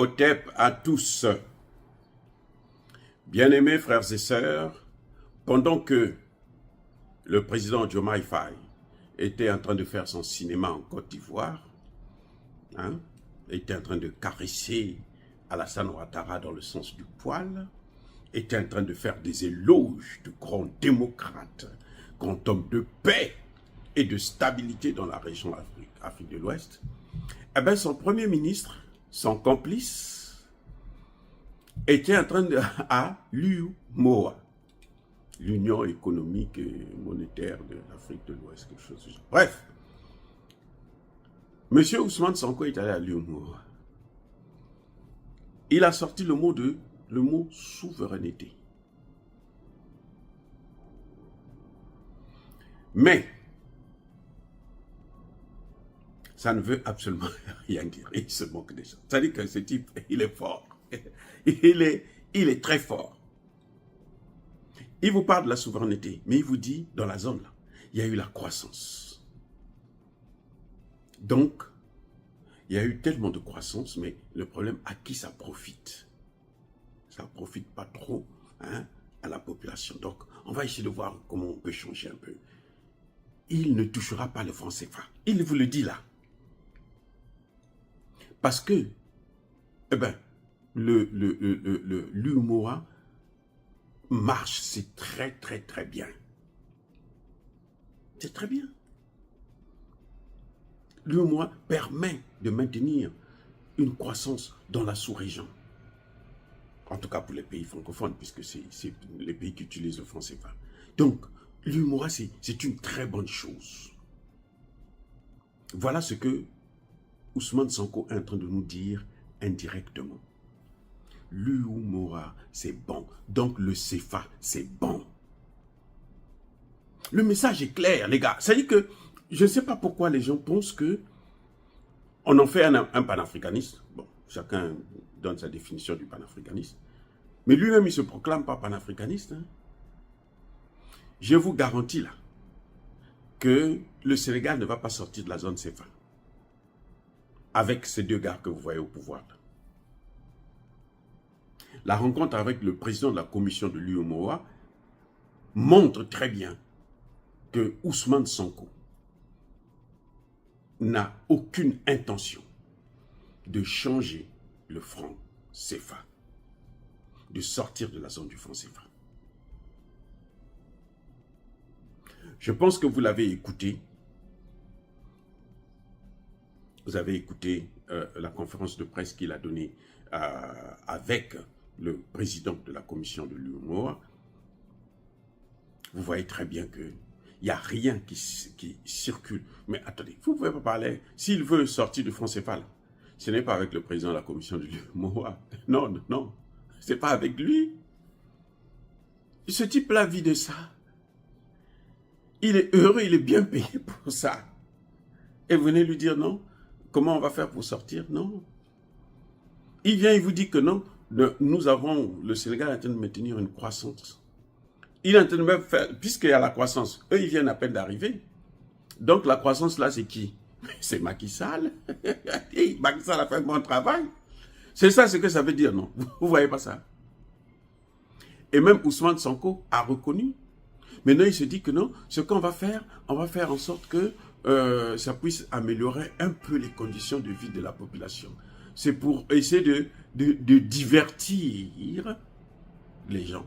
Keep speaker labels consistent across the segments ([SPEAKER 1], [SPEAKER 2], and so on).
[SPEAKER 1] Hotep à tous. Bien-aimés frères et sœurs, pendant que le président Diomaye Faye était en train de faire son cinéma en Côte d'Ivoire, était en train de caresser Alassane Ouattara dans le sens du poil, était en train de faire des éloges de grands démocrates, grands hommes de paix et de stabilité dans la région Afrique de l'Ouest, eh bien son premier ministre, son complice, était en train de, à l'UMOA, l'Union économique et monétaire de l'Afrique de l'Ouest, quelque chose du genre. Bref, M. Ousmane Sonko est allé à l'UMOA. Il a sorti le mot souveraineté. Mais, ça ne veut absolument rien dire. Il se moque des gens. C'est-à-dire que ce type, il est fort. Il est très fort. Il vous parle de la souveraineté, mais il vous dit, dans la zone, là, il y a eu la croissance. Donc, il y a eu tellement de croissance, mais le problème, à qui ça profite? Ça ne profite pas trop à la population. Donc, on va essayer de voir comment on peut changer un peu. Il ne touchera pas le franc CFA. Il vous le dit là. Parce que, eh ben, l'UMOA marche, c'est très bien. C'est très bien. L'UMOA permet de maintenir une croissance dans la sous-région. En tout cas pour les pays francophones, puisque c'est les pays qui utilisent le franc CFA. Donc, l'UMOA, c'est une très bonne chose. Voilà ce que Ousmane Sonko est en train de nous dire indirectement. L'UMOA, c'est bon. Donc le CFA, c'est bon. Le message est clair, les gars. C'est-à-dire que je ne sais pas pourquoi les gens pensent que on en fait un panafricaniste. Bon, chacun donne sa définition du panafricanisme. Mais lui-même, il ne se proclame pas panafricaniste. Je vous garantis là que le Sénégal ne va pas sortir de la zone CFA. Avec ces deux gars que vous voyez au pouvoir. La rencontre avec le président de la commission de l'UMOA montre très bien que Ousmane Sonko n'a aucune intention de changer le franc CFA, de sortir de la zone du franc CFA. Je pense que vous l'avez écouté. Vous avez écouté la conférence de presse qu'il a donnée avec le président de la commission de l'UMOA. Vous voyez très bien qu'il n'y a rien qui circule. Mais attendez, vous ne pouvez pas parler. S'il veut sortir du franc CFA, ce n'est pas avec le président de la commission de l'UMOA. Non. Ce n'est pas avec lui. Ce type-là vit de ça. Il est heureux, il est bien payé pour ça. Et vous venez lui dire non. Comment on va faire pour sortir? Non. Il vient, il vous dit que non. Le Sénégal est en train de maintenir une croissance. Il est en train de même faire, puisqu'il y a la croissance, eux, ils viennent à peine d'arriver. Donc, la croissance, là, c'est qui? C'est Macky Sall. Macky Sall a fait un bon travail. C'est ça ce que ça veut dire, non? Vous voyez pas ça? Et même Ousmane Sonko a reconnu. Maintenant, il se dit que non, ce qu'on va faire, on va faire en sorte que ça puisse améliorer un peu les conditions de vie de la population. C'est pour essayer de divertir les gens,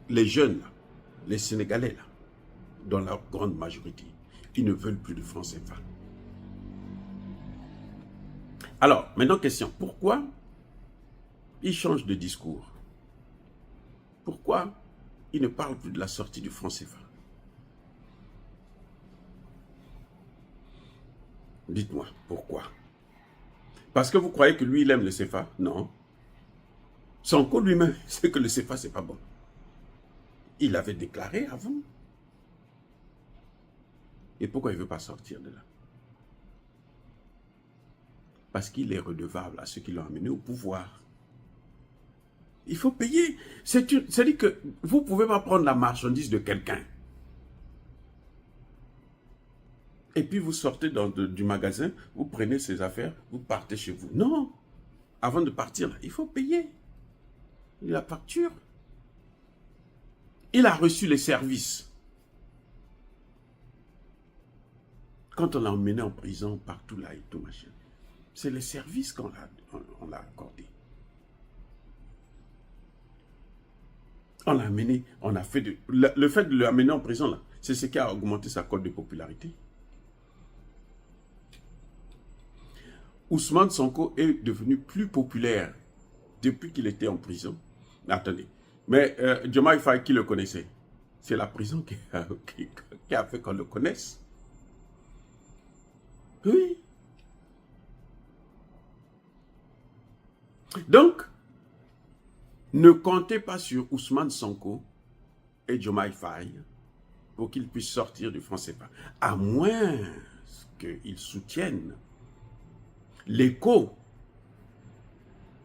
[SPEAKER 1] les jeunes, là, les Sénégalais, là, dans la grande majorité. Ils ne veulent plus de franc CFA. Alors, maintenant, question. Pourquoi il change de discours? Pourquoi il ne parle plus de la sortie du franc CFA? Dites-moi, pourquoi? Parce que vous croyez que lui, il aime le CFA? Non. Sonko lui-même sait que le CFA, c'est pas bon. Il avait déclaré avant. Et pourquoi il ne veut pas sortir de là? Parce qu'il est redevable à ceux qui l'ont amené au pouvoir. Il faut payer. C'est-à-dire que vous ne pouvez pas prendre la marchandise de quelqu'un. Et puis vous sortez du magasin, vous prenez ses affaires, vous partez chez vous. Non. avant de partir, il faut payer la facture. Il a reçu les services. Quand on l'a emmené en prison, partout là et tout machin, c'est les services qu'on l'a accordé. On l'a amené, on a fait le fait de l'amener en prison là, c'est ce qui a augmenté sa cote de popularité. Ousmane Sonko est devenu plus populaire depuis qu'il était en prison. Attendez, mais Diomaye Faye, qui le connaissait? C'est la prison qui a fait qu'on le connaisse. Oui. Donc, ne comptez pas sur Ousmane Sonko et Diomaye Faye pour qu'ils puissent sortir du franc CFA. À moins qu'ils soutiennent l'écho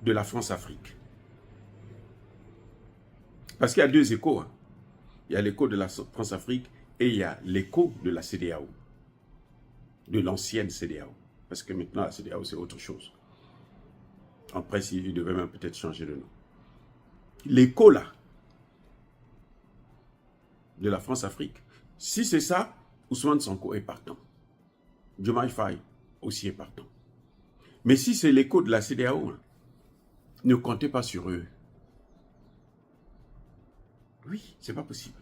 [SPEAKER 1] de la France-Afrique. Parce qu'il y a deux échos. Hein. Il y a l'écho de la France-Afrique et il y a l'écho de la CEDEAO. De l'ancienne CEDEAO. Parce que maintenant, la CEDEAO, c'est autre chose. En principe, il devait même peut-être changer de nom. L'écho, là, de la France-Afrique, si c'est ça, Ousmane Sonko est partant. Diomaye Faye aussi est partant. Mais si c'est l'écho de la CEDEAO, hein, ne comptez pas sur eux. Oui, c'est pas possible.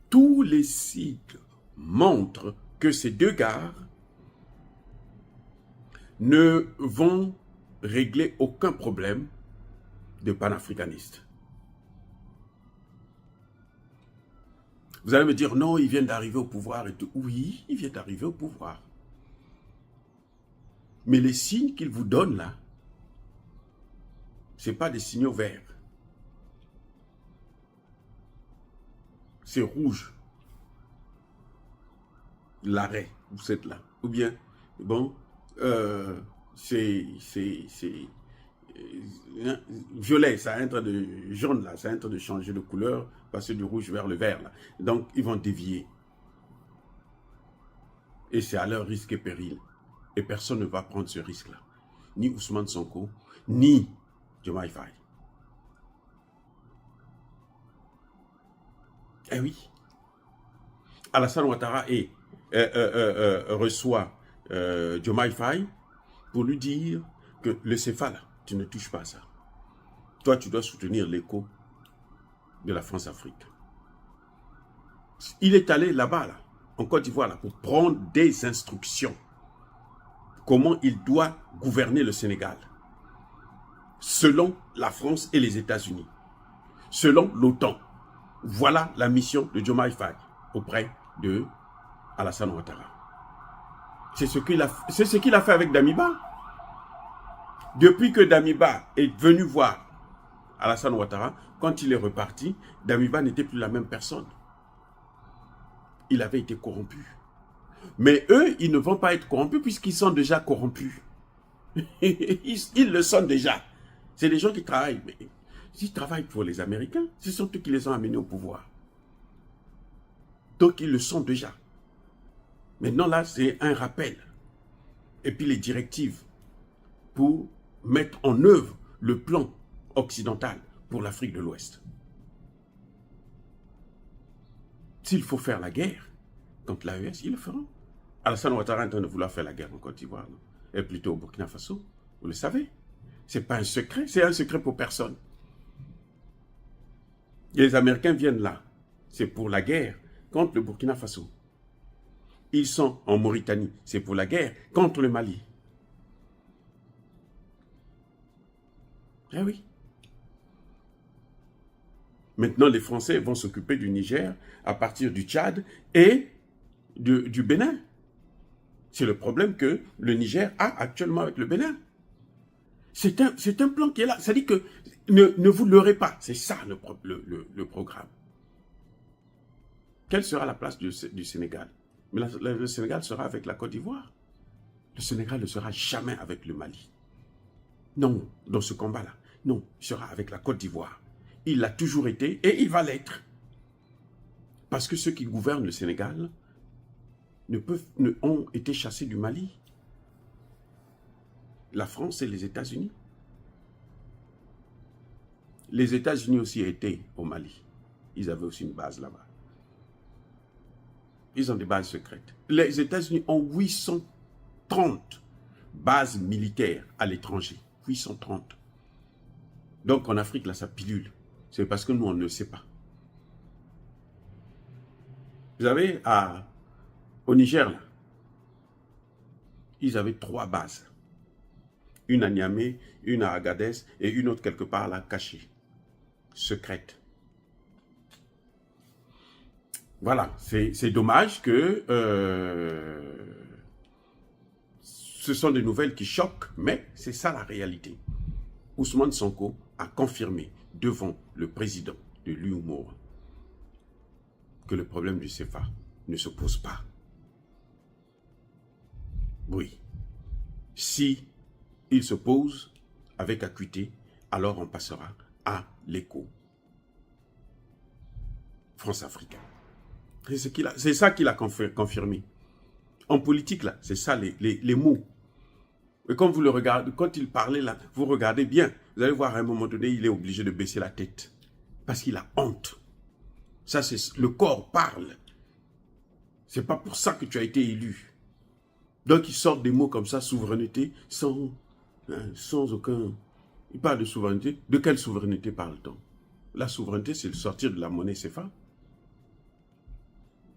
[SPEAKER 1] Tous les cycles montrent que ces deux gars ne vont régler aucun problème de panafricanistes. Vous allez me dire, non, ils viennent d'arriver au pouvoir et tout. Oui, ils viennent d'arriver au pouvoir. Mais les signes qu'ils vous donnent là, ce n'est pas des signaux verts. C'est rouge. L'arrêt, vous êtes là. Ou bien, bon, c'est violet, ça est en train de jaune là, ça est en train de changer de couleur, passer du rouge vers le vert là. Donc, ils vont dévier. Et c'est à leur risque et péril. Et personne ne va prendre ce risque-là. Ni Ousmane Sonko, ni Diomaye Faye. Eh oui. Alassane Ouattara reçoit Diomaye Faye pour lui dire que le CFA, là, tu ne touches pas à ça. Toi, tu dois soutenir l'écho de la France-Afrique. Il est allé là-bas, là, en Côte d'Ivoire, là, pour prendre des instructions. Comment il doit gouverner le Sénégal. Selon la France et les États-Unis. Selon l'OTAN. Voilà la mission de Diomaye Faye auprès de Alassane Ouattara. C'est ce qu'il a fait avec Damiba. Depuis que Damiba est venu voir Alassane Ouattara, quand il est reparti, Damiba n'était plus la même personne. Il avait été corrompu. Mais eux, ils ne vont pas être corrompus puisqu'ils sont déjà corrompus. Ils le sont déjà. C'est des gens qui travaillent. Mais s'ils travaillent pour les Américains, ce sont eux qui les ont amenés au pouvoir. Donc, ils le sont déjà. Maintenant, là, c'est un rappel. Et puis, les directives pour mettre en œuvre le plan occidental pour l'Afrique de l'Ouest. S'il faut faire la guerre contre l'AES, ils le feront. Alassane Ouattara est en train de vouloir faire la guerre en Côte d'Ivoire, et plutôt au Burkina Faso. Vous le savez. Ce n'est pas un secret, c'est un secret pour personne. Et les Américains viennent là. C'est pour la guerre contre le Burkina Faso. Ils sont en Mauritanie. C'est pour la guerre contre le Mali. Eh oui. Maintenant, les Français vont s'occuper du Niger à partir du Tchad et du Bénin. C'est le problème que le Niger a actuellement avec le Bénin. C'est un plan qui est là. Ça dit que ne vous leurrez pas. C'est ça le programme. Quelle sera la place du Sénégal? Mais le Sénégal sera avec la Côte d'Ivoire. Le Sénégal ne sera jamais avec le Mali. Non, dans ce combat-là. Non, il sera avec la Côte d'Ivoire. Il l'a toujours été et il va l'être. Parce que ceux qui gouvernent le Sénégal ont été chassés du Mali. la France et les États-Unis. Les États-Unis aussi étaient au Mali. Ils avaient aussi une base là-bas. Ils ont des bases secrètes. Les États-Unis ont 830 bases militaires à l'étranger. 830. Donc en Afrique, là, ça pilule. C'est parce que nous, on ne le sait pas. Vous savez, au Niger, là, ils avaient 3 bases. Une à Niamey, une à Agadez et une autre quelque part là, cachée. Secrète. Voilà, c'est dommage que ce sont des nouvelles qui choquent, mais c'est ça la réalité. Ousmane Sonko a confirmé devant le président de l'UMOA que le problème du CFA ne se pose pas. Oui. Si il se pose avec acuité, alors on passera à l'écho France-Africain. C'est ça qu'il a confirmé. En politique, là, c'est ça les mots. Et quand vous le regardez, quand il parlait là, vous regardez bien, vous allez voir à un moment donné, il est obligé de baisser la tête. Parce qu'il a honte. Ça, c'est le corps parle. C'est pas pour ça que tu as été élu. Donc, il sort des mots comme ça, souveraineté, sans aucun... Il parle de souveraineté. De quelle souveraineté parle-t-on? La souveraineté, c'est le sortir de la monnaie CFA.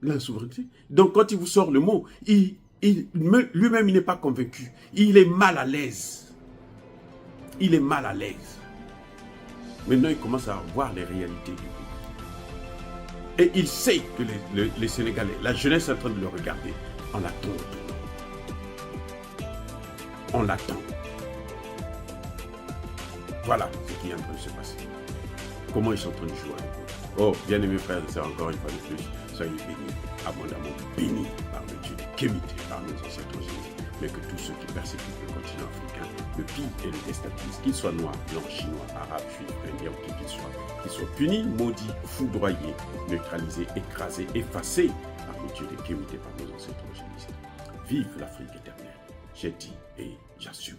[SPEAKER 1] La souveraineté. Donc, quand il vous sort le mot, lui-même, il n'est pas convaincu. Il est mal à l'aise. Il est mal à l'aise. Maintenant, il commence à voir les réalités du pays. Et il sait que les Sénégalais, la jeunesse est en train de le regarder. On l'attend. On l'attend. Voilà ce qui est en train de se passer. Comment ils sont en train de jouer avec eux. Oh, bien-aimés frères et sœurs, encore une fois de plus, soyez bénis, abondamment bénis par le Dieu de Kémité, par nos ancêtres Jésus, mais que tous ceux qui persécutent le continent africain, le pillent et le déstabilisent, qu'ils soient noirs, blancs, chinois, arabes, juifs, indiens ou qui qu'ils soient punis, maudits, foudroyés, neutralisés, écrasés, effacés par le Dieu de Kémité, par nos ancêtres Jésus. Vive l'Afrique éternelle, j'ai dit et j'assume.